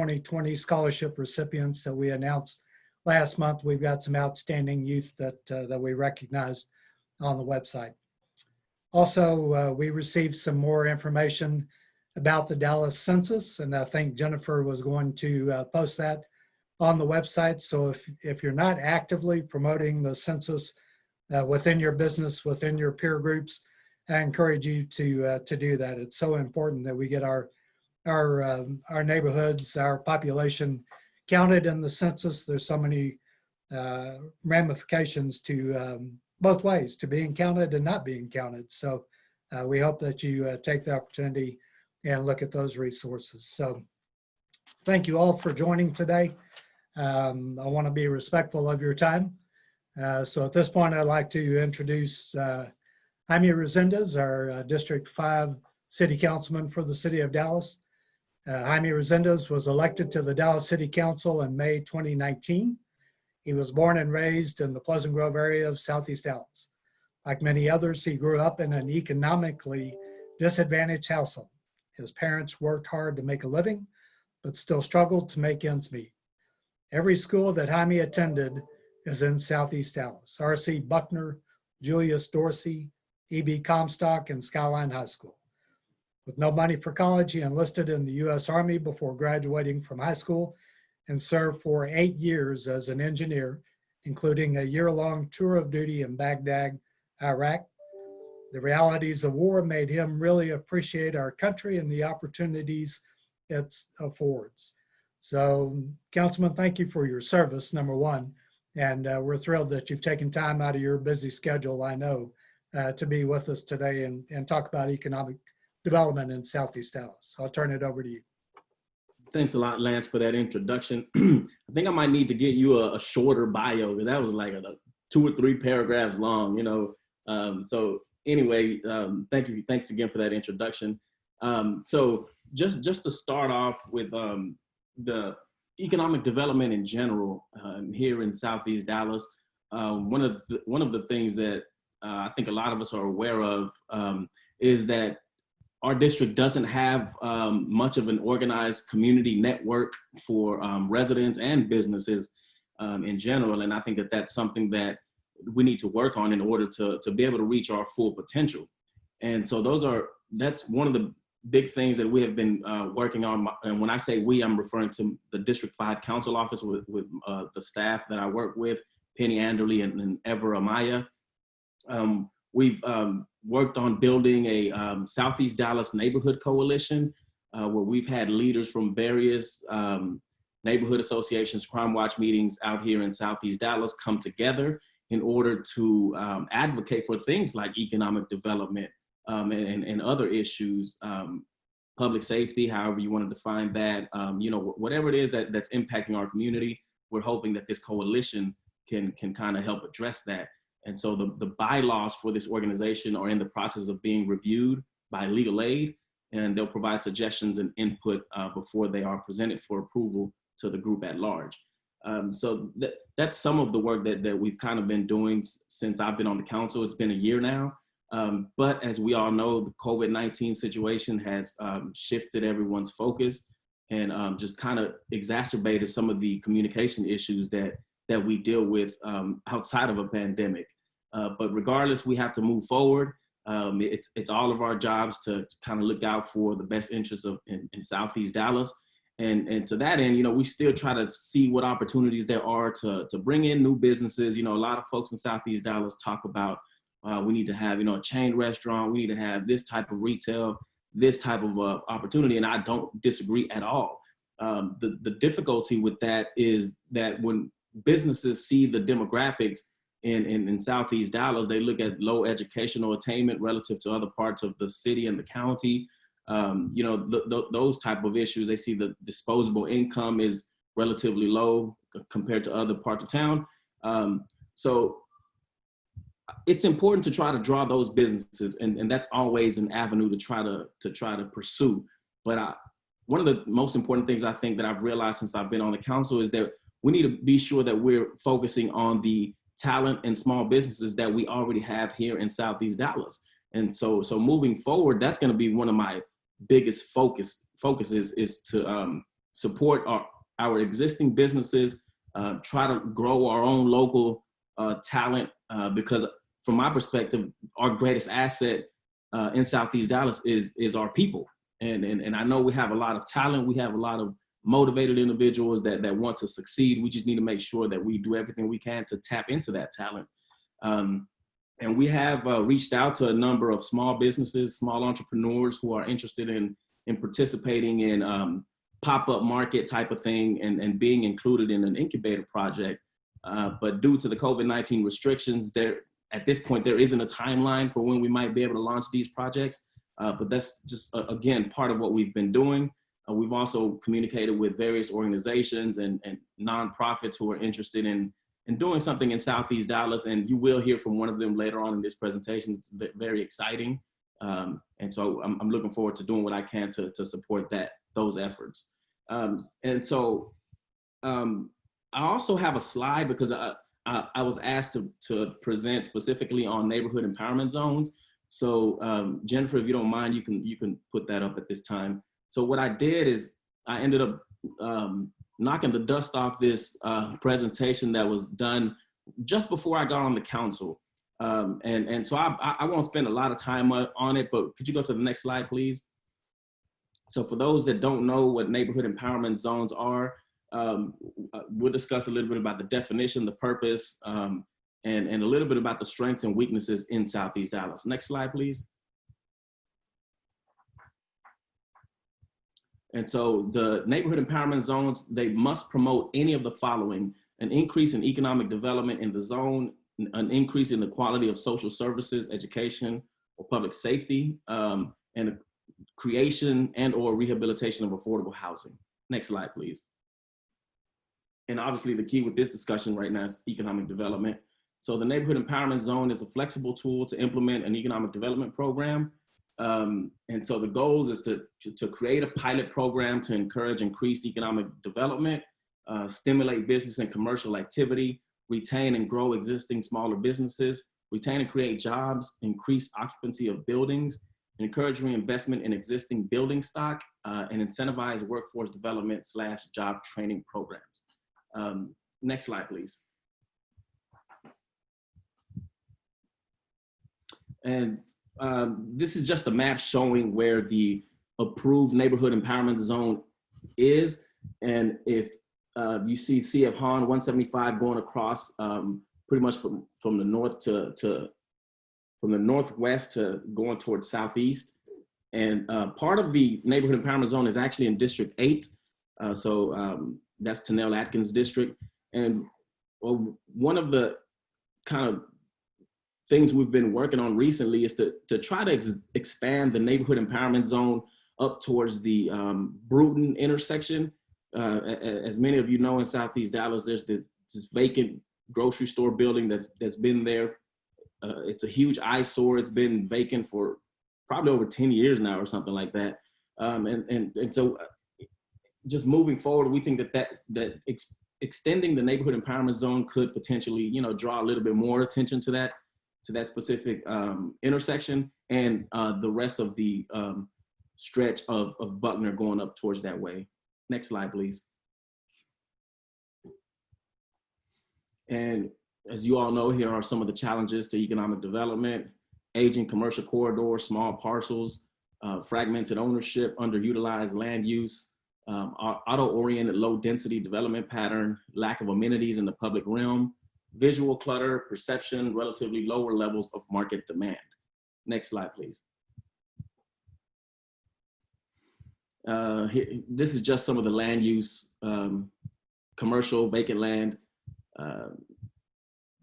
2020 scholarship recipients that we announced last month. We've got some outstanding youth that we recognized on the website. Also, we received some more information about the Dallas census, and I think Jennifer was going to post that on the website. So if you're not actively promoting the census within your business, within your peer groups, I encourage you to do that. It's so important that we get our neighborhoods, our population counted in the census. There's so many ramifications to both ways, to being counted and not being counted. So we hope that you take the opportunity and look at those resources. So thank you all for joining today. I want to be respectful of your time. So at this point, I'd like to introduce Jaime Resendez, our District 5 City Councilman for the City of Dallas. Jaime Resendez was elected to the Dallas City Council in May 2019. He was born and raised in the Pleasant Grove area of Southeast Dallas. Like many others, he grew up in an economically disadvantaged household. His parents worked hard to make a living, but still struggled to make ends meet. Every school that Jaime attended is in Southeast Dallas: R.C. Buckner, Julius Dorsey, E.B. Comstock, and Skyline High School. With no money for college, he enlisted in the U.S. Army before graduating from high school and served for 8 years as an engineer, including a year-long tour of duty in Baghdad, Iraq. The realities of war made him really appreciate our country and the opportunities it affords. So, Councilman, thank you for your service, number one. And we're thrilled that you've taken time out of your busy schedule, I know, to be with us today and talk about economic development in Southeast Dallas. I'll turn it over to you. Thanks a lot, Lance, for that introduction. I think I might need to get you a shorter bio, because that was like 2 or 3 paragraphs long, you know. So anyway, thanks again for that introduction. So just to start off with the economic development in general here in Southeast Dallas, one of the things that I think a lot of us are aware of is that our district doesn't have much of an organized community network for residents and businesses in general. And I think that that's something that we need to work on in order to be able to reach our full potential. And so that's one of the big things that we have been working on. And when I say we, I'm referring to the District 5 Council Office with the staff that I work with, Penny Anderley and Ever Amaya. We've worked on building a Southeast Dallas neighborhood coalition where we've had leaders from various neighborhood associations, crime watch meetings out here in Southeast Dallas come together in order to advocate for things like economic development and other issues, public safety, however you want to define that, you know, whatever it is that's impacting our community. We're hoping that this coalition can kind of help address that. And so the bylaws for this organization are in the process of being reviewed by legal aid, and they'll provide suggestions and input before they are presented for approval to the group at large. So that's some of the work that we've kind of been doing since I've been on the council. It's been a year now. But as we all know, the COVID-19 situation has shifted everyone's focus and just kind of exacerbated some of the communication issues that we deal with outside of a pandemic. But regardless, we have to move forward. It's all of our jobs to kind of look out for the best interests in Southeast Dallas. And to that end, you know, we still try to see what opportunities there are to bring in new businesses. You know, a lot of folks in Southeast Dallas talk about we need to have, you know, a chain restaurant. We need to have this type of retail, this type of opportunity. And I don't disagree at all. The difficulty with that is that when businesses see the demographics in Southeast Dallas, they look at low educational attainment relative to other parts of the city and the county. You know, those type of issues. They see the disposable income is relatively low compared to other parts of town. So it's important to try to draw those businesses, and that's always an avenue to try to pursue. But one of the most important things I think that I've realized since I've been on the council is that we need to be sure that we're focusing on the talent and small businesses that we already have here in Southeast Dallas. And so moving forward, that's going to be one of my biggest focuses is to support our existing businesses, try to grow our own local talent, because from my perspective, our greatest asset in Southeast Dallas is our people. And I know we have a lot of talent. We have a lot of motivated individuals that want to succeed. We just need to make sure that we do everything we can to tap into that talent. And we have reached out to a number of small businesses, small entrepreneurs who are interested in participating in pop-up market type of thing and being included in an incubator project. But due to the COVID-19 restrictions, at this point, there isn't a timeline for when we might be able to launch these projects. But that's just, again, part of what we've been doing. We've also communicated with various organizations and nonprofits who are interested in doing something in Southeast Dallas, and you will hear from one of them later on in this presentation. It's very exciting. And so I'm looking forward to doing what I can to support those efforts. And so I also have a slide because I was asked to present specifically on neighborhood empowerment zones. So Jennifer, if you don't mind, you can put that up at this time. So what I did is I ended up knocking the dust off this presentation that was done just before I got on the council. And so I won't spend a lot of time on it, but could you go to the next slide, please? So for those that don't know what neighborhood empowerment zones are, we'll discuss a little bit about the definition, the purpose, and a little bit about the strengths and weaknesses in Southeast Dallas. Next slide, please. And so the neighborhood empowerment zones, they must promote any of the following: an increase in economic development in the zone, an increase in the quality of social services, education, or public safety, and a creation and or rehabilitation of affordable housing. Next slide, please. And obviously the key with this discussion right now is economic development. So the neighborhood empowerment zone is a flexible tool to implement an economic development program. And so the goals is to create a pilot program to encourage increased economic development, stimulate business and commercial activity, retain and grow existing smaller businesses, retain and create jobs, increase occupancy of buildings, encourage reinvestment in existing building stock, and incentivize workforce development / job training programs. Next slide, please. And this is just a map showing where the approved neighborhood empowerment zone is. And if you see CF Han 175 going across pretty much from the north from the northwest to going towards southeast. And part of the neighborhood empowerment zone is actually in District 8. So that's Tanell Atkins district. And one of the kind of things we've been working on recently is to try to expand the neighborhood empowerment zone up towards the Bruton intersection. As many of you know, in Southeast Dallas, there's this vacant grocery store building that's been there. It's a huge eyesore. It's been vacant for probably over 10 years now or something like that. And so just moving forward, we think that extending the neighborhood empowerment zone could potentially, draw a little bit more attention to that specific intersection and the rest of the stretch of Buckner going up towards that way. Next slide, please. And as you all know, here are some of the challenges to economic development: aging commercial corridors, small parcels, fragmented ownership, underutilized land use, auto-oriented low-density development pattern, lack of amenities in the public realm, visual clutter, perception, relatively lower levels of market demand. Next slide, please. This is just some of the land use, commercial, vacant land.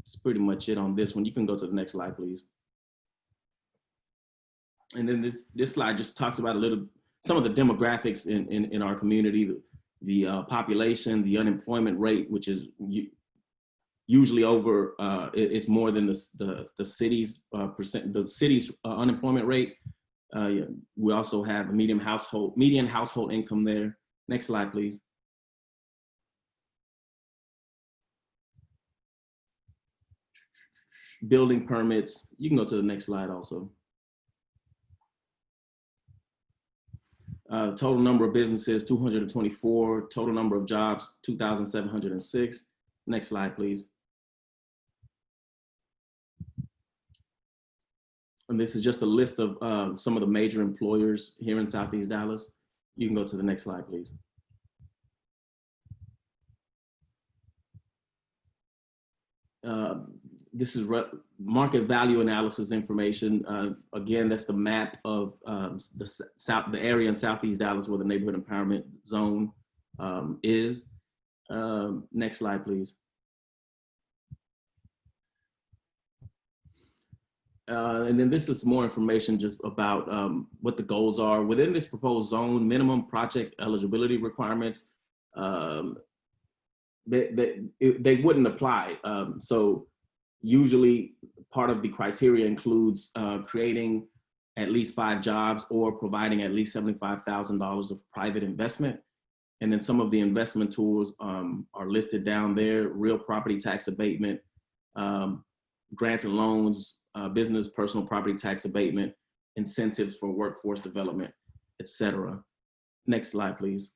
It's pretty much it on this one. You can go to the next slide, please. And then this slide just talks about some of the demographics in our community, the population, the unemployment rate, which is usually over, it's more than the city's unemployment rate. We also have the median household income there. Next slide, please. Building permits. You can go to the next slide also. Total number of businesses, 224. Total number of jobs, 2,706. Next slide, please. And this is just a list of some of the major employers here in Southeast Dallas. You can go to the next slide, please. This is market value analysis information. Again, that's the map of the area in Southeast Dallas where the neighborhood empowerment zone is. Next slide, please. And then this is more information just about what the goals are. Within this proposed zone, minimum project eligibility requirements, they wouldn't apply. So usually part of the criteria includes creating at least 5 jobs or providing at least $75,000 of private investment. And then some of the investment tools are listed down there: real property tax abatement, grants and loans, business personal property tax abatement, incentives for workforce development, etc. Next slide, please.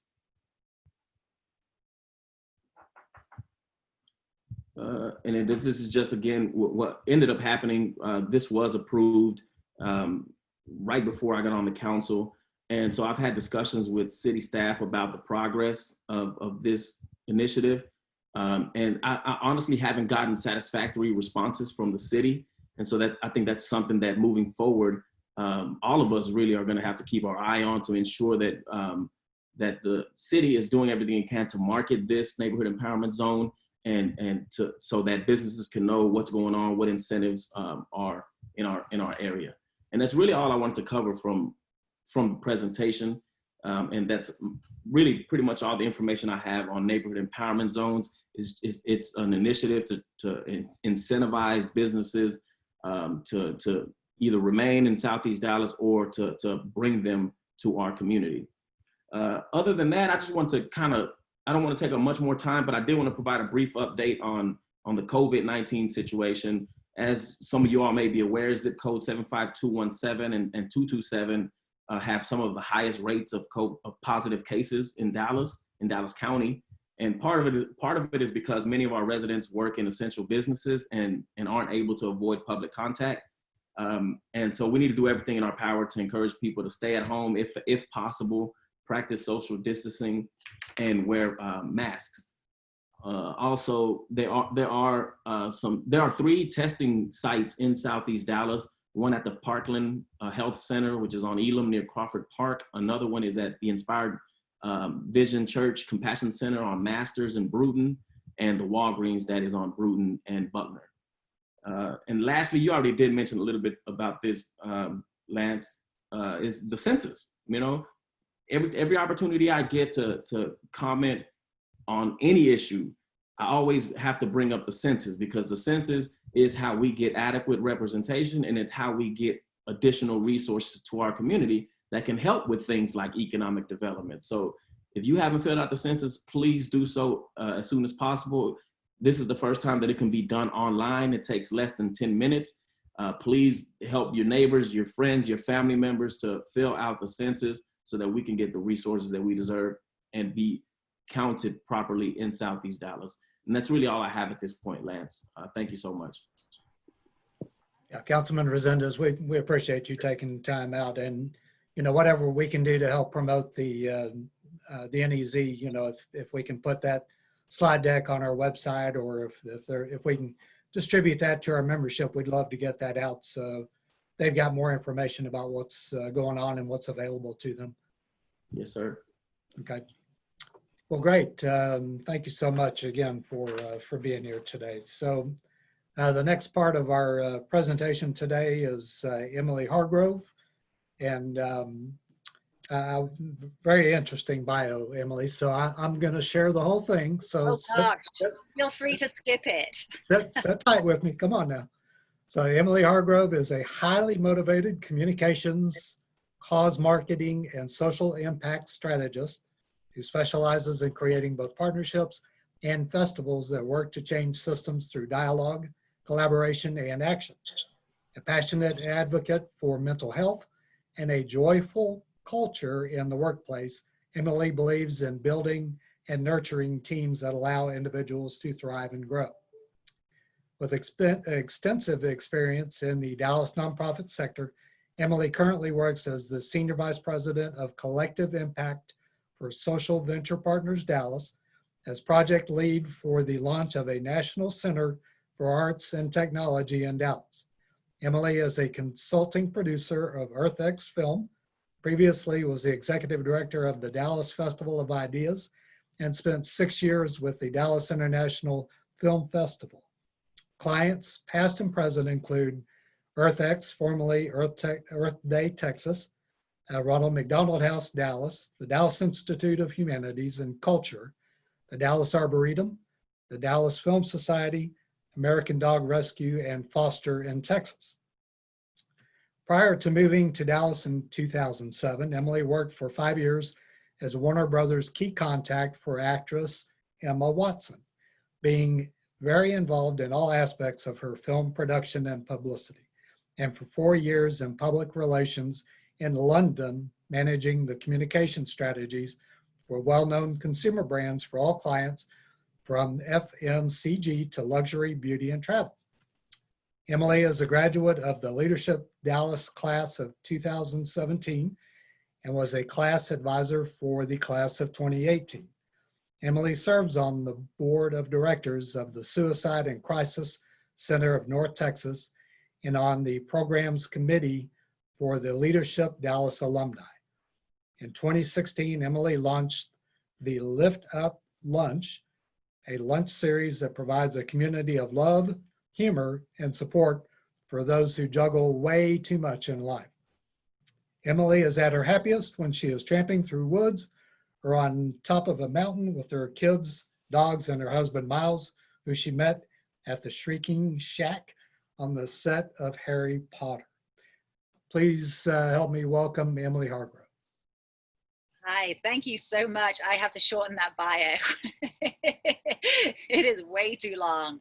And this is just, again, what ended up happening. This was approved right before I got on the council. And so I've had discussions with city staff about the progress of this initiative. And I honestly haven't gotten satisfactory responses from the city. And so I think that's something that moving forward, all of us really are going to have to keep our eye on to ensure that that the city is doing everything it can to market this neighborhood empowerment zone, and so that businesses can know what's going on, what incentives are in our area. And that's really all I wanted to cover from the presentation. And that's really pretty much all the information I have on neighborhood empowerment zones. It's an initiative to incentivize businesses to either remain in Southeast Dallas or to bring them to our community. Other than that, I just want to I don't want to take up much more time, but I did want to provide a brief update on the COVID-19 situation. As some of you all may be aware, zip code 75217 and 227 have some of the highest rates of positive cases in Dallas County. And part of it is because many of our residents work in essential businesses and aren't able to avoid public contact. And so we need to do everything in our power to encourage people to stay at home if possible, practice social distancing, and wear masks. Also, there are 3 testing sites in Southeast Dallas. One at the Parkland Health Center, which is on Elam near Crawford Park. Another one is at the Inspired Vision Church Compassion Center on Masters and Bruton, and the Walgreens that is on Bruton and Butler. And lastly, you already did mention a little bit about this, Lance, is the census. You know, every opportunity I get to comment on any issue, I always have to bring up the census, because the census is how we get adequate representation, and it's how we get additional resources to our community that can help with things like economic development. So if you haven't filled out the census, please do so as soon as possible. This is the first time that it can be done online. It takes less than 10 minutes. Please help your neighbors, your friends, your family members to fill out the census so that we can get the resources that we deserve and be counted properly in Southeast Dallas. And that's really all I have at this point, Lance. Thank you so much. Yeah, Councilman Resendez, we appreciate you taking time out, and whatever we can do to help promote the NEZ. If we can put that slide deck on our website, or if we can distribute that to our membership, we'd love to get that out so they've got more information about what's going on and what's available to them. Yes, sir. Okay. Well, great. Thank you so much again for being here today. So the next part of our presentation today is Emily Hargrove, and very interesting bio, Emily. So I'm going to share the whole thing. So feel free to skip it. Sit tight with me. Come on now. So Emily Hargrove is a highly motivated communications, cause marketing, and social impact strategist who specializes in creating both partnerships and festivals that work to change systems through dialogue, collaboration, and action. A passionate advocate for mental health and a joyful culture in the workplace, Emily believes in building and nurturing teams that allow individuals to thrive and grow. With extensive experience in the Dallas nonprofit sector, Emily currently works as the Senior Vice President of Collective Impact for Social Venture Partners Dallas, as project lead for the launch of a National Center for Arts and Technology in Dallas. Emily is a consulting producer of EarthX Film, previously was the Executive Director of the Dallas Festival of Ideas, and spent 6 years with the Dallas International Film Festival. Clients, past and present, include EarthX, formerly Earth Day Texas, Ronald McDonald House, Dallas, the Dallas Institute of Humanities and Culture, the Dallas Arboretum, the Dallas Film Society, American Dog Rescue, and Foster in Texas. Prior to moving to Dallas in 2007, Emily worked for 5 years as Warner Brothers key contact for actress Emma Watson, being very involved in all aspects of her film production and publicity, and for 4 years in public relations in London, managing the communication strategies for well-known consumer brands for all clients, from FMCG to luxury, beauty, and travel. Emily is a graduate of the Leadership Dallas class of 2017 and was a class advisor for the class of 2018. Emily serves on the board of directors of the Suicide and Crisis Center of North Texas and on the programs committee for the Leadership Dallas alumni. In 2016, Emily launched the Lift Up Lunch, a lunch series that provides a community of love, humor, and support for those who juggle way too much in life. Emily is at her happiest when she is tramping through woods or on top of a mountain with her kids, dogs, and her husband, Miles, who she met at the Shrieking Shack on the set of Harry Potter. Please help me welcome Emily Hargrove. Hi, thank you so much. I have to shorten that bio. It is way too long.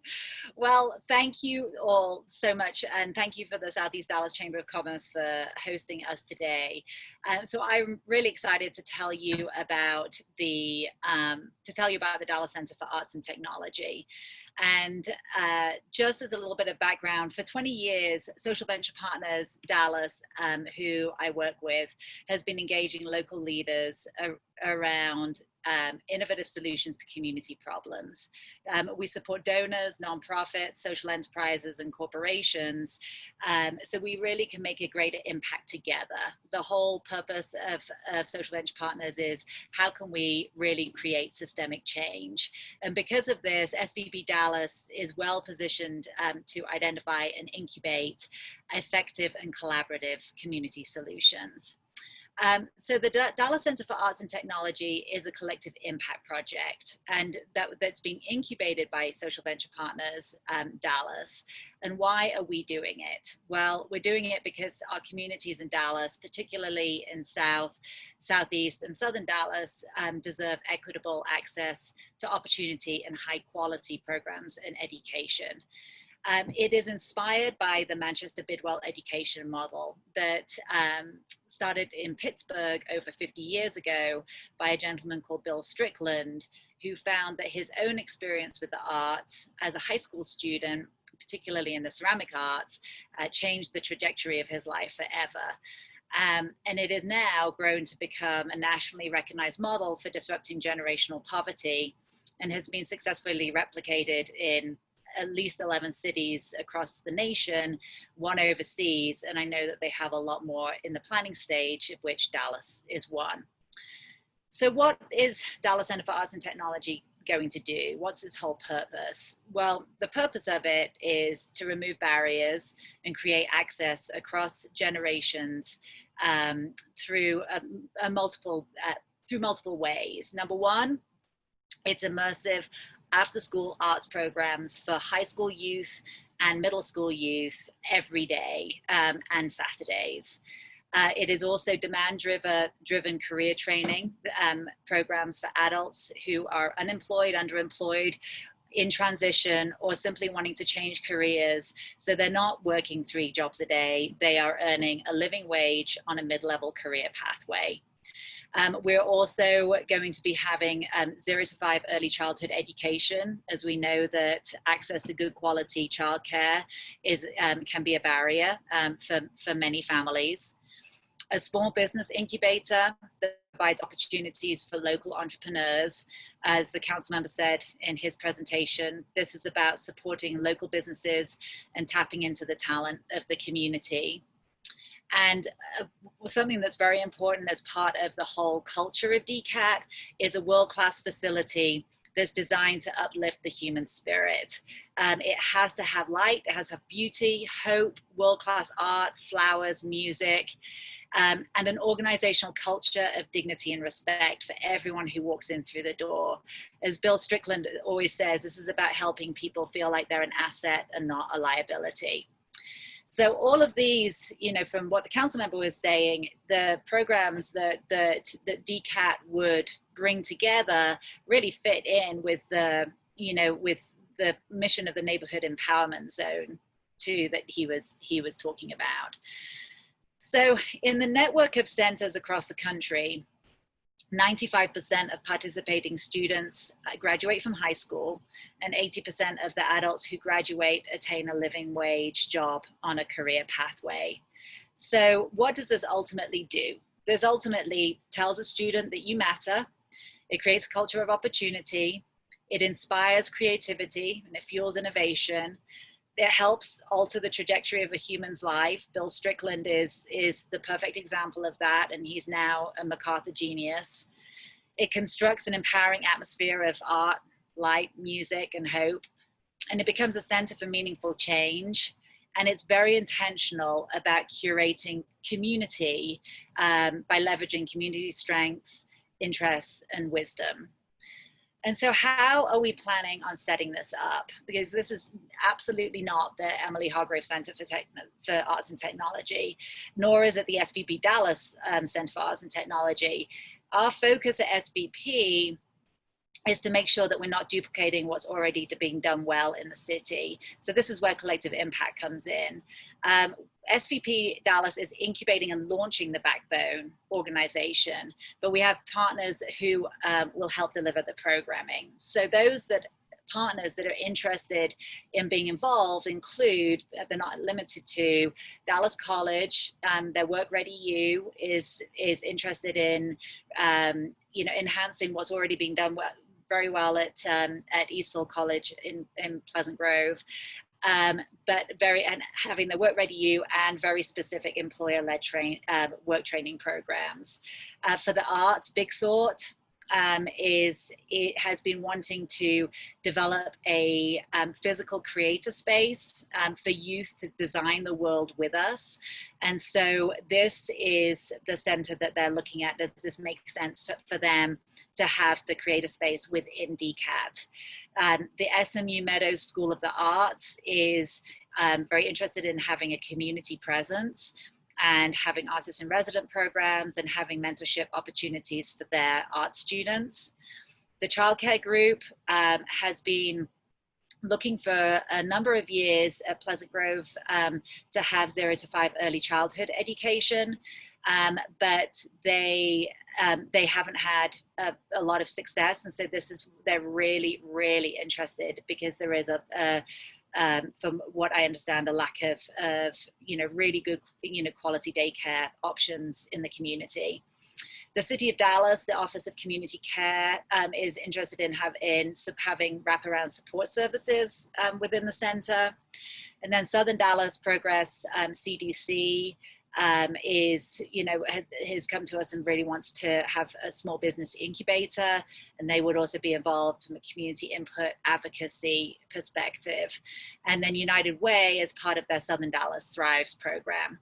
Well, thank you all so much, and thank you for the Southeast Dallas Chamber of Commerce for hosting us today. So I'm really excited to tell you about the Dallas Center for Arts and Technology. And just as a little bit of background, for 20 years, Social Venture Partners Dallas, who I work with, has been engaging local leaders around innovative solutions to community problems. We support donors, nonprofits, social enterprises, and corporations, so we really can make a greater impact together. The whole purpose of Social Venture Partners is how can we really create systemic change? And because of this, SVP Dallas is well positioned to identify and incubate effective and collaborative community solutions. So the Dallas Center for Arts and Technology is a collective impact project, and that's been incubated by Social Venture Partners Dallas. And why are we doing it? Well, we're doing it because our communities in Dallas, particularly in South, Southeast, and Southern Dallas, deserve equitable access to opportunity and high quality programs and education. It is inspired by the Manchester Bidwell education model that started in Pittsburgh over 50 years ago by a gentleman called Bill Strickland, who found that his own experience with the arts as a high school student, particularly in the ceramic arts, changed the trajectory of his life forever. And it is now grown to become a nationally recognized model for disrupting generational poverty and has been successfully replicated in at least 11 cities across the nation, one overseas, and I know that they have a lot more in the planning stage, of which Dallas is one. So what is Dallas Center for Arts and Technology going to do? What's its whole purpose? Well, the purpose of it is to remove barriers and create access across generations through multiple ways. Number one, it's immersive after-school arts programs for high school youth and middle school youth every day and Saturdays. It is also demand-driven career training programs for adults who are unemployed, underemployed, in transition, or simply wanting to change careers. So they're not working 3 jobs a day. They are earning a living wage on a mid-level career pathway. We're also going to be having 0 to 5 early childhood education, as we know that access to good quality childcare can be a barrier for many families. A small business incubator that provides opportunities for local entrepreneurs. As the council member said in his presentation, this is about supporting local businesses and tapping into the talent of the community. And something that's very important as part of the whole culture of DCAT is a world-class facility that's designed to uplift the human spirit. It has to have light, it has to have beauty, hope, world-class art, flowers, music, and an organizational culture of dignity and respect for everyone who walks in through the door. As Bill Strickland always says, this is about helping people feel like they're an asset and not a liability. So all of these, you know, from what the council member was saying, the programs that DCAT would bring together really fit in with the, you know, with the mission of the Neighborhood Empowerment Zone too, that he was talking about. So in the network of centers across the country, 95% of participating students graduate from high school, and 80% of the adults who graduate attain a living wage job on a career pathway. So what does this ultimately do? This ultimately tells a student that you matter. It creates a culture of opportunity. It inspires creativity and it fuels innovation. It helps alter the trajectory of a human's life. Bill Strickland is the perfect example of that, and he's now a MacArthur genius. It constructs an empowering atmosphere of art, light, music, and hope, and it becomes a center for meaningful change. And it's very intentional about curating community by leveraging community strengths, interests, and wisdom. And so how are we planning on setting this up? Because this is absolutely not the Emily Hargrave Center for Arts and Technology, nor is it the SVP Dallas Center for Arts and Technology. Our focus at SVP is to make sure that we're not duplicating what's already being done well in the city. So this is where collective impact comes in. SVP Dallas is incubating and launching the backbone organization, but we have partners who will help deliver the programming. So those partners that are interested in being involved include, they're not limited to, Dallas College. Their Work Ready U is interested in you know, enhancing what's already being done very well at Eastville College in Pleasant Grove. But having the Work Ready U and very specific employer-led work training programs. For the arts, Big Thought it has been wanting to develop a physical creator space for youth to design the world with us. And so this is the center that they're looking at. Does this make sense for them to have the creator space within DCAT? The SMU Meadows School of the Arts is very interested in having a community presence and having artist in resident programs and having mentorship opportunities for their art students. The childcare group has been looking for a number of years at Pleasant Grove to have 0 to 5 early childhood education, but they haven't had a lot of success. And so they're really, really interested because there is from what I understand, a lack of you know, really good, you know, quality daycare options in the community. The City of Dallas, the Office of Community Care, is interested in having wraparound support services within the center. And then Southern Dallas Progress CDC is, you know, has come to us and really wants to have a small business incubator, and they would also be involved from a community input advocacy perspective. And then United Way as part of their Southern Dallas Thrives program.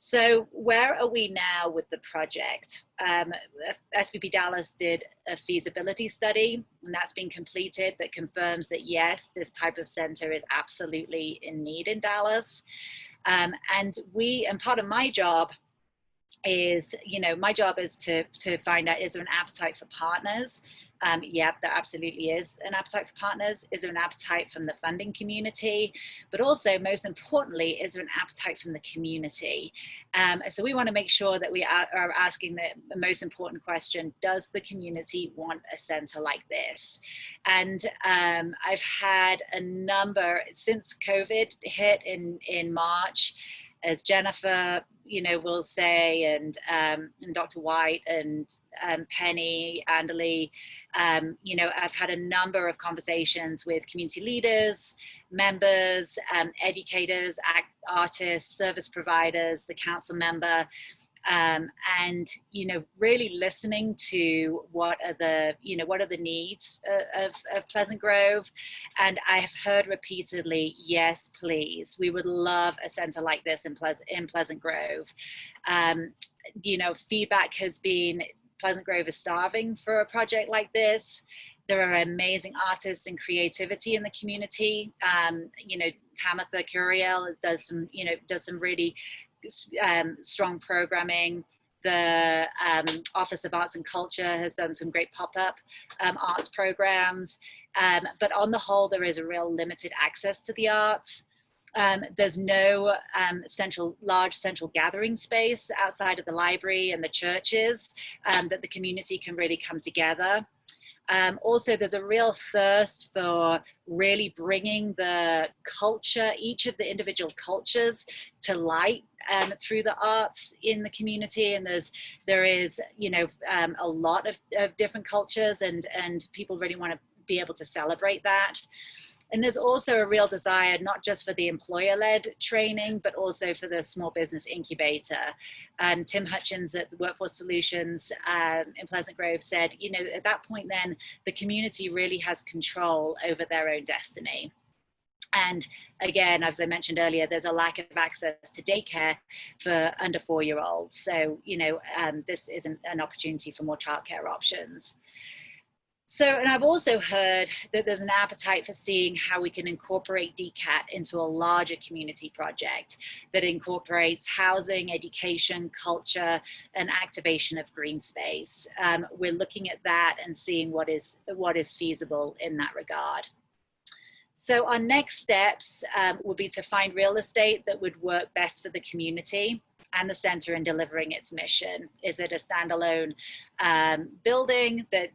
So where are we now with the project? SVP Dallas did a feasibility study, and that's been completed, that confirms that yes, this type of center is absolutely in need in Dallas. And part of my job is, you know, my job is to find out, is there an appetite for partners? Yeah, there absolutely is an appetite for partners. Is there an appetite from the funding community? But also, most importantly, is there an appetite from the community? So we want to make sure that we are asking the most important question: does the community want a center like this? And I've had a number since COVID hit in March, as Jennifer, will say, and Dr. White and Penny, Anderly, I've had a number of conversations with community leaders, members, educators, artists, service providers, the council member, and really listening to what are the needs of Pleasant Grove. And I have heard repeatedly, yes, please, we would love a center like this in Pleasant Grove. Feedback has been Pleasant Grove is starving for a project like this. There are amazing artists and creativity in the community. Tamitha Curiel does some really strong programming. The Office of Arts and Culture has done some great pop-up arts programs. But on the whole, there is a real limited access to the arts. There's no large central gathering space outside of the library and the churches that the community can really come together. Also, there's a real thirst for really bringing the culture, each of the individual cultures, to light through the arts in the community. And there is a lot of different cultures, and people really want to be able to celebrate that. And there's also a real desire, not just for the employer-led training, but also for the small business incubator. Tim Hutchins at Workforce Solutions in Pleasant Grove said, at that point then, the community really has control over their own destiny. And again, as I mentioned earlier, there's a lack of access to daycare for under 4-year-olds. So, this is an opportunity for more childcare options. So, and I've also heard that there's an appetite for seeing how we can incorporate DCAT into a larger community project that incorporates housing, education, culture, and activation of green space. We're looking at that and seeing what is feasible in that regard. So our next steps would be to find real estate that would work best for the community and the center in delivering its mission. Is it a standalone building that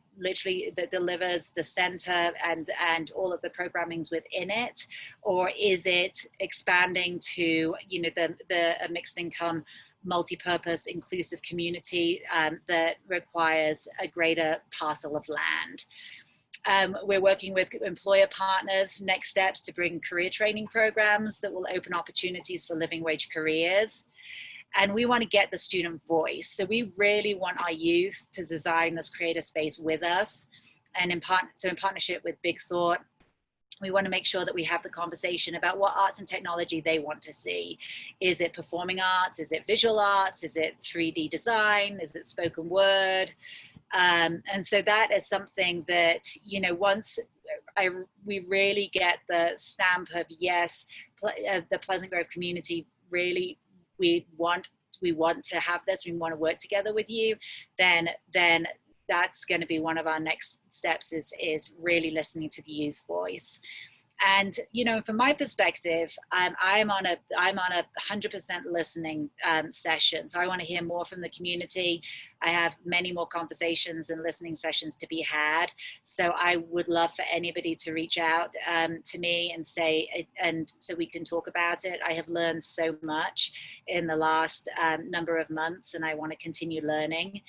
delivers the center and all of the programmings within it? Or is it expanding to a mixed income, multi-purpose, inclusive community that requires a greater parcel of land? We're working with employer partners, next steps, to bring career training programs that will open opportunities for living wage careers. And we want to get the student voice. So we really want our youth to design this creator space with us. And in partnership with Big Thought, we want to make sure that we have the conversation about what arts and technology they want to see. Is it performing arts? Is it visual arts? Is it 3D design? Is it spoken word? And so that is something that, once we really get the stamp of yes, the Pleasant Grove community really, we want to have this, we want to work together with you, then that's going to be one of our next steps, is really listening to the youth voice. And from my perspective, I'm on a 100% listening session. So I want to hear more from the community. I have many more conversations and listening sessions to be had. So I would love for anybody to reach out to me and say, and so we can talk about it. I have learned so much in the last number of months, and I want to continue learning.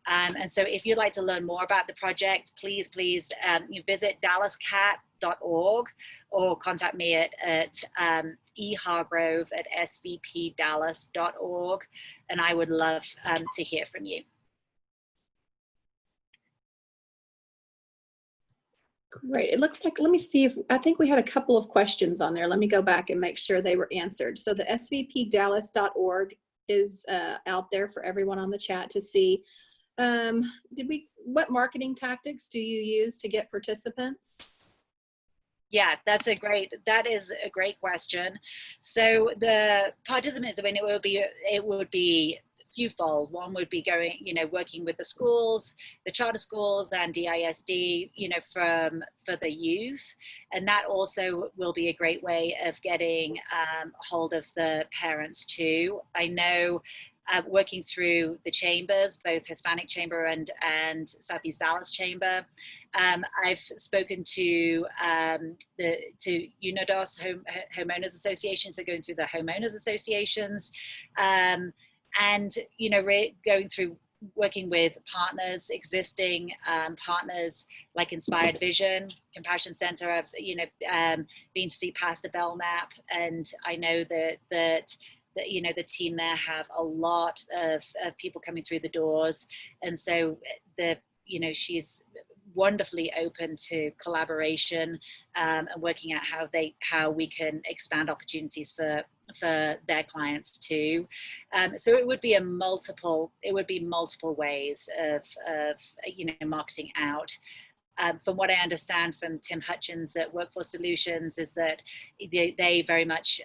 And so if you'd like to learn more about the project, please visit DallasCat.org or contact me at ehargrove@svpdallas.org, and I would love to hear from you. Great. It looks like, let me see I think we had a couple of questions on there. Let me go back and make sure they were answered. So the svpdallas.org is out there for everyone on the chat to see. What marketing tactics do you use to get participants? Yeah, that is a great question. So the participants, it would be fewfold. One would be going, working with the schools, the charter schools and DISD, for the youth. And that also will be a great way of getting hold of the parents too. I know working through the chambers, both Hispanic Chamber and Southeast Dallas Chamber, I've spoken to UNODOS homeowners associations, so going through the homeowners associations, and going through working with partners, existing partners like Inspired Vision, Compassion Center. I've been to see Pastor Belknap, and I know that the team there have a lot of people coming through the doors, and so she's wonderfully open to collaboration and working out how we can expand opportunities for their clients too. So it would be multiple ways of marketing out. From what I understand from Tim Hutchins at Workforce Solutions is that they very much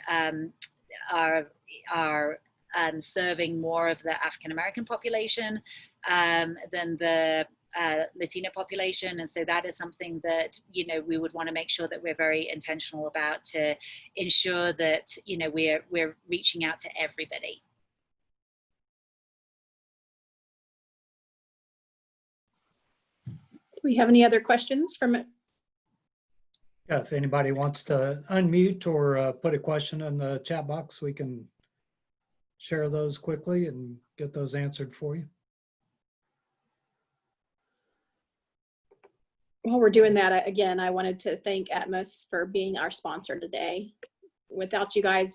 are serving more of the African American population than the Latino population, and so that is something that we would want to make sure that we're very intentional about to ensure that we're reaching out to everybody. Do we have any other questions from it? Yeah, if anybody wants to unmute or put a question in the chat box, we can share those quickly and get those answered for you. While we're doing that, again, I wanted to thank Atmos for being our sponsor today. Without you guys,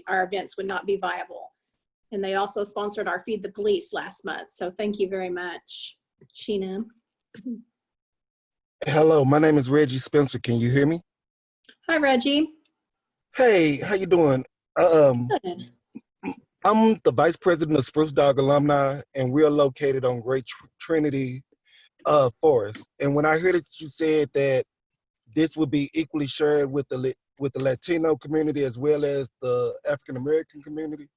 our events would not be viable. And they also sponsored our Feed the Police last month. So thank you very much, Sheena. Hello, my name is Reggie Spencer. Can you hear me? Hi, Reggie. Hey, how you doing? Good. I'm the vice president of Spruce Dog Alumni, and we're located on Great Trinity Forest. And when I heard that you said that this would be equally shared with the Latino community as well as the African American community,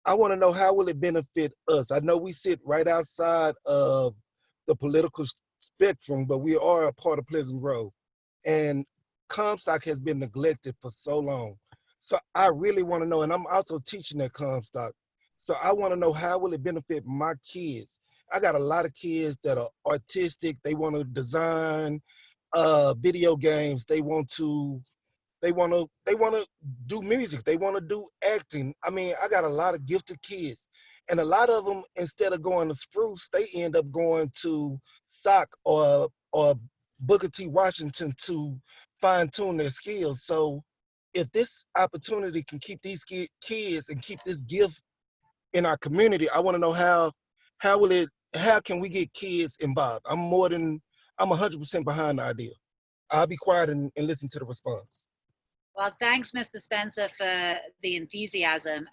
I want to know, how will it benefit us? I know we sit right outside of the political spectrum, but we are a part of Pleasant Grove, and Comstock has been neglected for so long. So I really want to know, and I'm also teaching at Comstock, so I want to know, how will it benefit my kids? I got a lot of kids that are artistic. They want to design video games. They want to do music. They want to do acting. I mean, I got a lot of gifted kids, and a lot of them, instead of going to Spruce, they end up going to SOC or Booker T. Washington to fine tune their skills. So if this opportunity can keep these kids and keep this gift in our community, I want to know how can we get kids involved? I'm 100% behind the idea. I'll be quiet and listen to the response. Well, thanks, Mr. Spencer, for the enthusiasm.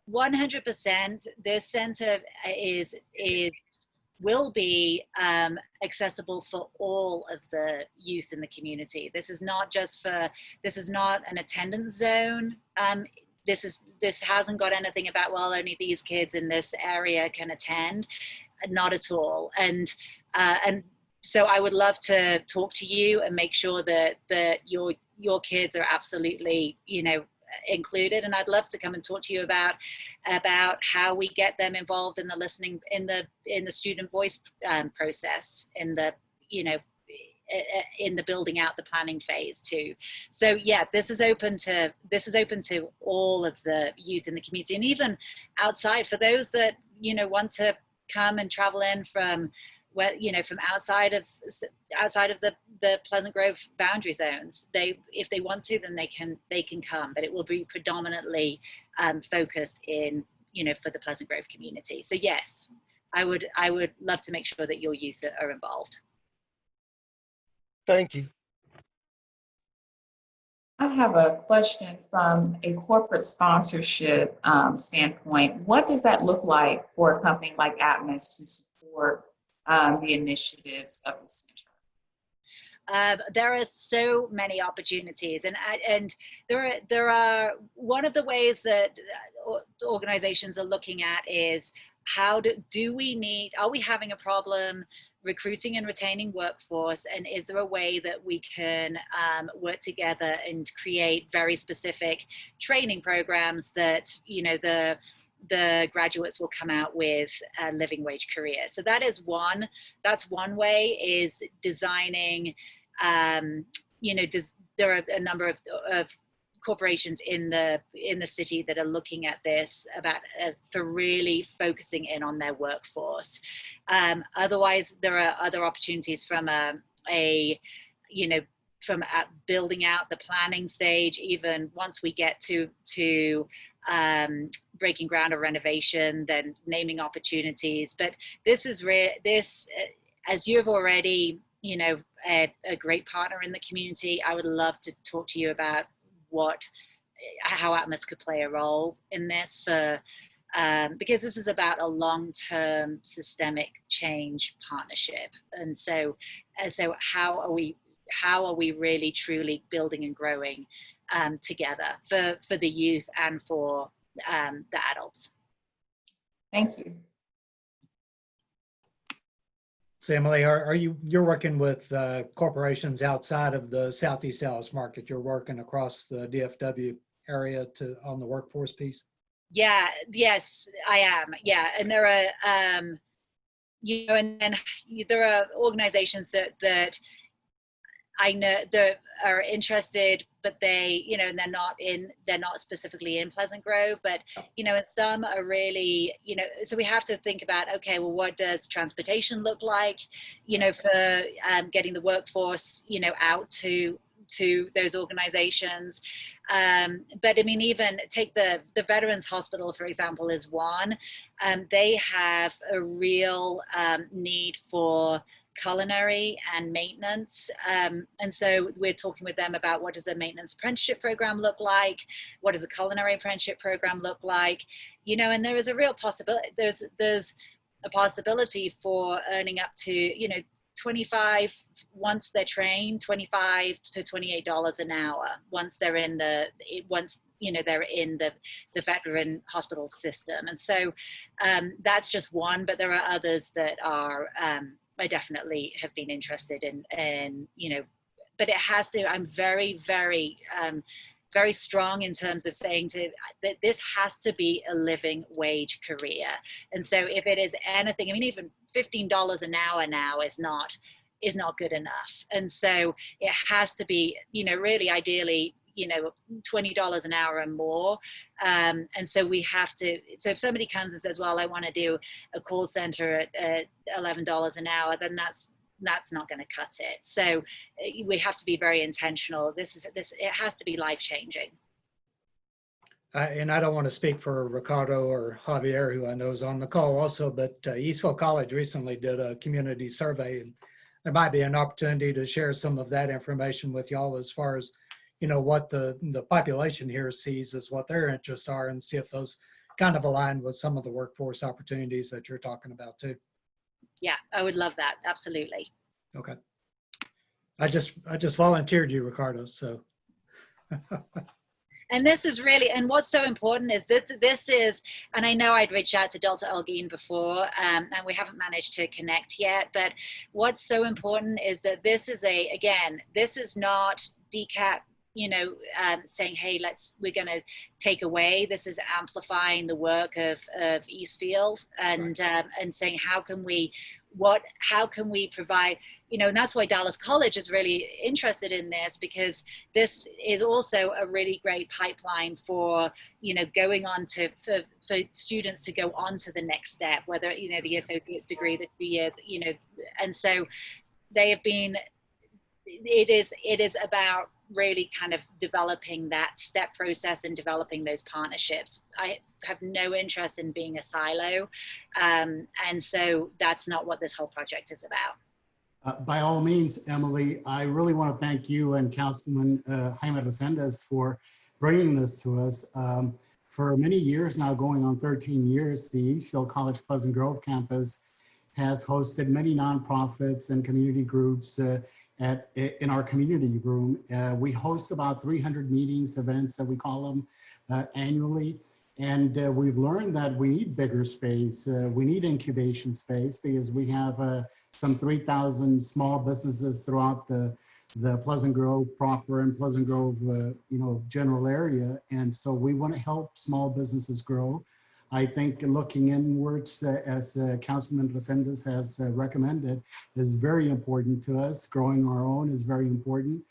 100%, this center will be accessible for all of the youth in the community. This is not an attendance zone. This hasn't got anything about, well, only these kids in this area can attend. Not at all. And so I would love to talk to you and make sure that your kids are absolutely, included. And I'd love to come and talk to you about how we get them involved in the listening, in the student voice process, in the building out the planning phase too. So yeah, this is open to all of the youth in the community, and even outside, for those that want to come and travel in from from outside of the Pleasant Grove boundary zones. If they want to, then they can come, but it will be predominantly focused in for the Pleasant Grove community. So yes, I would love to make sure that your youth are involved. Thank you. I have a question from a corporate sponsorship standpoint. What does that look like for a company like Atmos to support the initiatives of the center? There are so many opportunities, and there are one of the ways that organizations are looking at is how are we having a problem recruiting and retaining workforce, and is there a way that we can work together and create very specific training programs that, you know, the graduates will come out with a living wage career. So that's one way, is designing, you know, there are a number of corporations in the city that are looking at this for really focusing in on their workforce. Otherwise, there are other opportunities from building out the planning stage, even once we get to breaking ground or renovation, then naming opportunities. But this is as you've already, you know, a great partner in the community, I would love to talk to you about how Atmos could play a role in this, because this is about a long-term systemic change partnership. And so how are we really truly building and growing together for the youth and for the adults? Thank you. So Emily, you're working with corporations outside of the Southeast Dallas market? You're working across the DFW area on the workforce piece? Yeah, yes, I am. Yeah, and there are, you know, and then there are organizations that I know that are interested, but they, you know, they're not specifically in Pleasant Grove, but, you know, and some are really, you know, so we have to think about, okay, well, what does transportation look like, you know, for getting the workforce, you know, out to those organizations. But I mean, even take the Veterans Hospital, for example, is one. They have a real need for culinary and maintenance. And so we're talking with them about what does a maintenance apprenticeship program look like? What does a culinary apprenticeship program look like? You know, and there is a real possibility, there's a possibility for earning up to, you know, 25 once they're trained, $25 to $28 an hour once they're in you know, they're in the veteran hospital system. And so that's just one, but there are others that are I definitely have been interested in, you know, but it has to, I'm very, very, very strong in terms of saying that this has to be a living wage career. And so if it is anything, I mean, even $15 an hour now is not good enough. And so it has to be, you know, really ideally, you know, $20 an hour and more. And so we have to, so if somebody comes and says, well, I want to do a call center at $11 an hour, then that's not going to cut it. So we have to be very intentional. It has to be life-changing. And I don't want to speak for Ricardo or Javier, who I know is on the call also, but Eastville College recently did a community survey, and there might be an opportunity to share some of that information with y'all as far as, you know, what the population here sees as what their interests are, and see if those kind of align with some of the workforce opportunities that you're talking about too. Yeah, I would love that. Absolutely. Okay. I just volunteered you, Ricardo, so. And this is really, and what's so important is that this is, and I know I'd reached out to Dr. Elgin before, and we haven't managed to connect yet, but what's so important is that this is this is not DCAT, you know, saying, hey, we're going to take away. This is amplifying the work of Eastfield, and right. And saying, how can we provide, you know, and that's why Dallas College is really interested in this, because this is also a really great pipeline for, you know, going on to, for students to go on to the next step, whether, you know, the associate's degree, you know, and so they have been, it is about really kind of developing that step process and developing those partnerships. I have no interest in being a silo. And so that's not what this whole project is about. By all means, Emily, I really want to thank you and Councilman Jaime Resendez for bringing this to us. For many years now, going on 13 years, the Eastfield College Pleasant Grove campus has hosted many nonprofits and community groups in our community room. We host about 300 meetings, events that we call them annually. And we've learned that we need bigger space. We need incubation space because we have some 3,000 small businesses throughout the Pleasant Grove proper and Pleasant Grove, general area. And so we want to help small businesses grow. I think looking inwards, as Councilman Resendes has recommended, is very important to us. Growing our own is very important.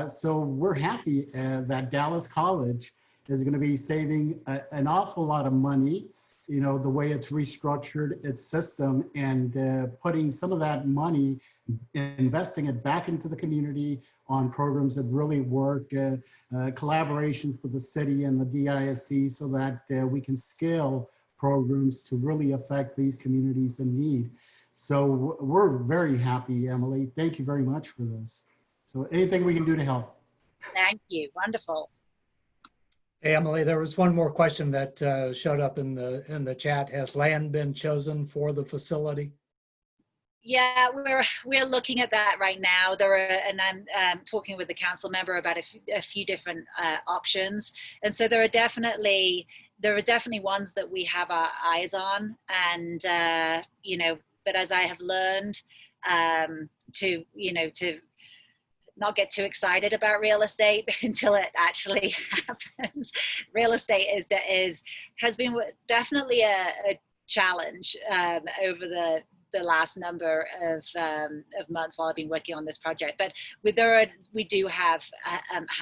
So we're happy that Dallas College is going to be saving an awful lot of money, the way it's restructured its system, and putting some of that money, investing it back into the community on programs that really work, collaborations with the city and the DISD, so that we can scale programs to really affect these communities in need. So we're very happy, Emily. Thank you very much for this. So anything we can do to help. Thank you. Wonderful. Hey, Emily, there was one more question that showed up in the chat. Has land been chosen for the facility? Yeah, we're looking at that right now. And I'm talking with the council member about a few different options. And so there are definitely ones that we have our eyes on. And but as I have learned to not get too excited about real estate until it actually happens. Real estate has been definitely a challenge over the last number of months while I've been working on this project. But we do have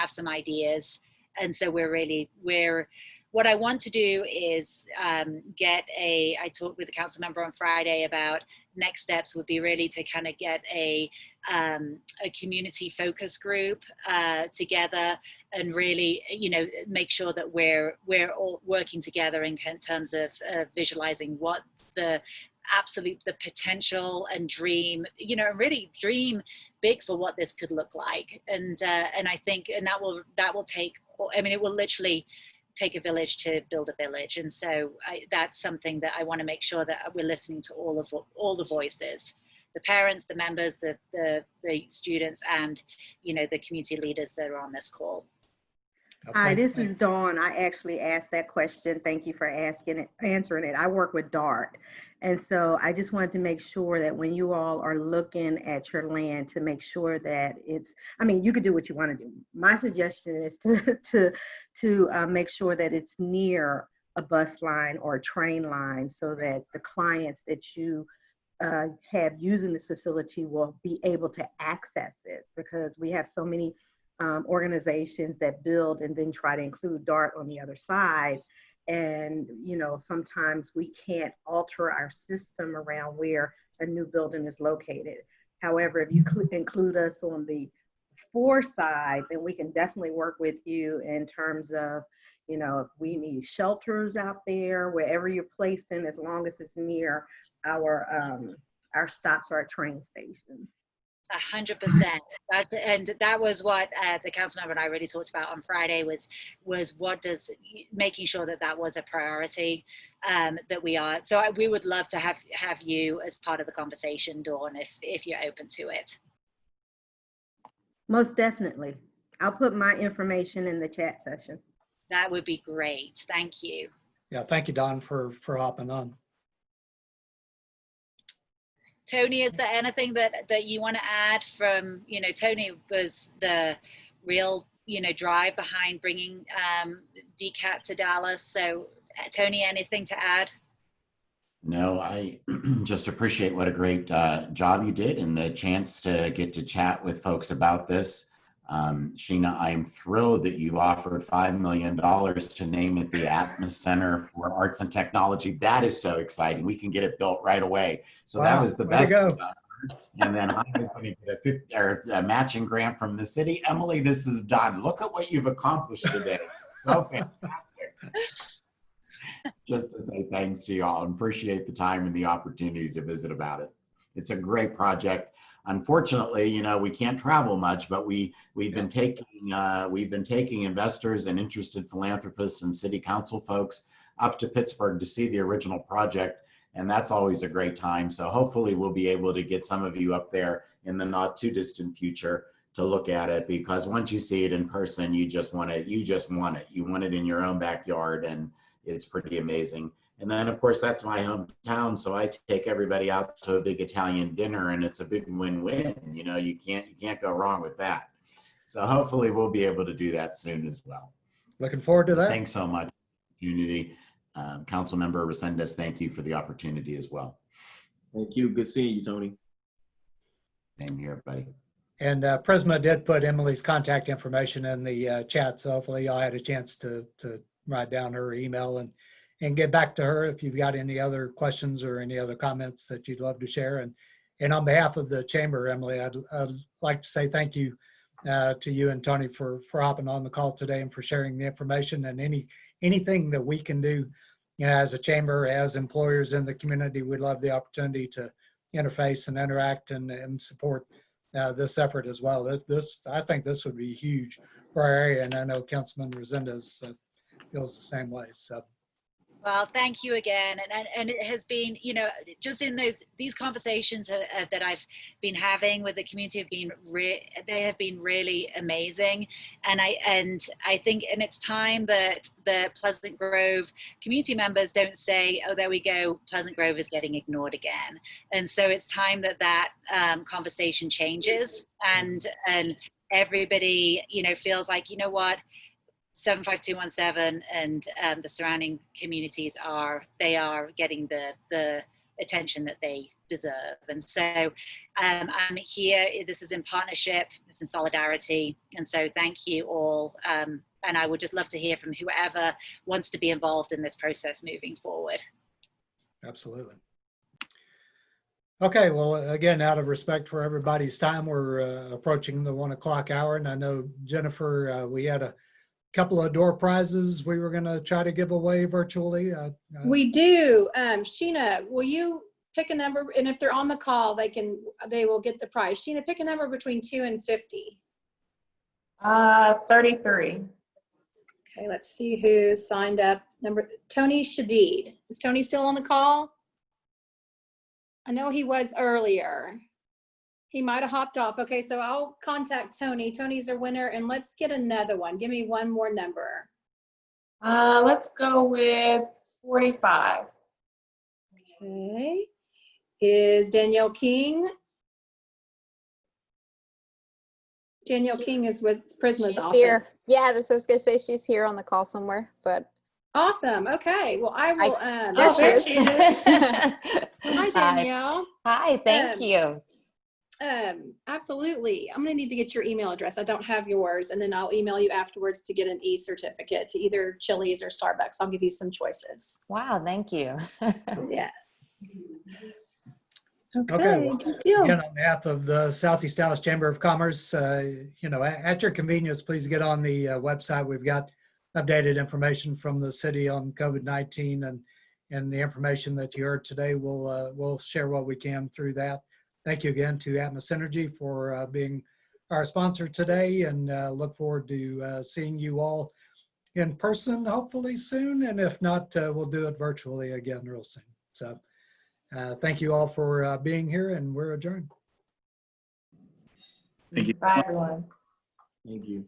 some ideas, and so what I want to do is I talked with the council member on Friday about next steps would be really to kind of get a community focus group together and really, make sure that we're all working together in terms of visualizing what the potential and dream, really dream big for what this could look like. And I think, and that will take, it will literally take a village to build a village. And so that's something that I want to make sure that we're listening to all the voices, the parents, the members, the students, and, the community leaders that are on this call. Hi, this is Dawn. I actually asked that question. Thank you for answering it. I work with DART. And so I just wanted to make sure that when you all are looking at your land, to make sure that you could do what you want to do. My suggestion is to make sure that it's near a bus line or a train line, so that the clients that you have using this facility will be able to access it, because we have so many organizations that build and then try to include DART on the other side. And, sometimes we can't alter our system around where a new building is located. However, if you include us on the side, then we can definitely work with you in terms of, if we need shelters out there, wherever you're placed in, as long as it's near our stops or our train stations. 100%. That was what the council member and I really talked about on Friday was making sure that was a priority that we are. So we would love to have you as part of the conversation, Dawn, if you're open to it. Most definitely. I'll put my information in the chat session. That would be great. Thank you. Yeah, thank you, Don, for hopping on. Tony, is there anything that you want to add from, Tony was the real, drive behind bringing DCAT to Dallas. So Tony, anything to add? No, I just appreciate what a great job you did and the chance to get to chat with folks about this. Sheena, I am thrilled that you've offered $5 million to name it the Atmos Center for Arts and Technology. That is so exciting. We can get it built right away. So wow, that was the best. And then I was going to get a matching grant from the city. Emily, this is done. Look at what you've accomplished today. So fantastic. Just to say thanks to you all and appreciate the time and the opportunity to visit about it. It's a great project. Unfortunately, we can't travel much, but we've been taking investors and interested philanthropists and city council folks up to Pittsburgh to see the original project, and that's always a great time. So hopefully we'll be able to get some of you up there in the not too distant future to look at it, because once you see it in person, you just want it. You want it in your own backyard, and it's pretty amazing. And then, of course, that's my hometown, so I take everybody out to a big Italian dinner, and it's a big win-win. You know, you can't go wrong with that. So hopefully we'll be able to do that soon as well. Looking forward to that. Thanks so much, community. Councilmember Resendez, thank you for the opportunity as well. Thank you. Good seeing you, Tony. Same here, buddy. And Prisma did put Emily's contact information in the chat, so hopefully y'all had a chance to write down her email and get back to her if you've got any other questions or any other comments that you'd love to share. And on behalf of the chamber, Emily, I'd like to say thank you to you and Tony for hopping on the call today and for sharing the information, and anything that we can do, you know, as a chamber, as employers in the community. We'd love the opportunity to interface and interact and support this effort as well. I think this would be huge for our area, and I know Councilman Resendez feels the same way. So. Well, thank you again. And it has been, you know, just in these conversations that I've been having with the community they have been really amazing. And I think, and it's time that the Pleasant Grove community members don't say, oh, there we go, Pleasant Grove is getting ignored again. And so it's time that conversation changes and everybody, you know, feels like, you know what, 75217 and the surrounding communities are getting the attention that they deserve. And so I'm here, this is in partnership, it's in solidarity. And so thank you all. And I would just love to hear from whoever wants to be involved in this process moving forward. Absolutely. Okay, well, again, out of respect for everybody's time, we're approaching the 1 o'clock hour. And I know, Jennifer, we had a couple of door prizes we were going to try to give away virtually. We do. Sheena, will you pick a number? And if they're on the call, they will get the prize. Sheena, pick a number between 2 and 50. 33. Okay, let's see who signed up. Tony Shadid. Is Tony still on the call? I know he was earlier. He might have hopped off. Okay, so I'll contact Tony. Tony's our winner, and let's get another one. Give me one more number. Let's go with 45. Okay. Is Danielle King? Danielle King is with Prisma's office. Here. Yeah, that's what I was gonna say. She's here on the call somewhere, but. Awesome. Okay. Well, I will. There she is. Hi, Danielle. Hi. Thank you. Absolutely. I'm going to need to get your email address. I don't have yours, and then I'll email you afterwards to get an e-certificate to either Chili's or Starbucks. I'll give you some choices. Wow. Thank you. Yes. Okay, well, good deal. again, on behalf of the Southeast Dallas Chamber of Commerce, you know, at your convenience, please get on the website. We've got updated information from the city on COVID-19, and the information that you heard today. We'll share what we can through that. Thank you again to Atmos Energy for being our sponsor today, and look forward to seeing you all in person hopefully soon, and if not, we'll do it virtually again real soon. So thank you all for being here, and we're adjourned. Thank you. Bye, everyone. Thank you.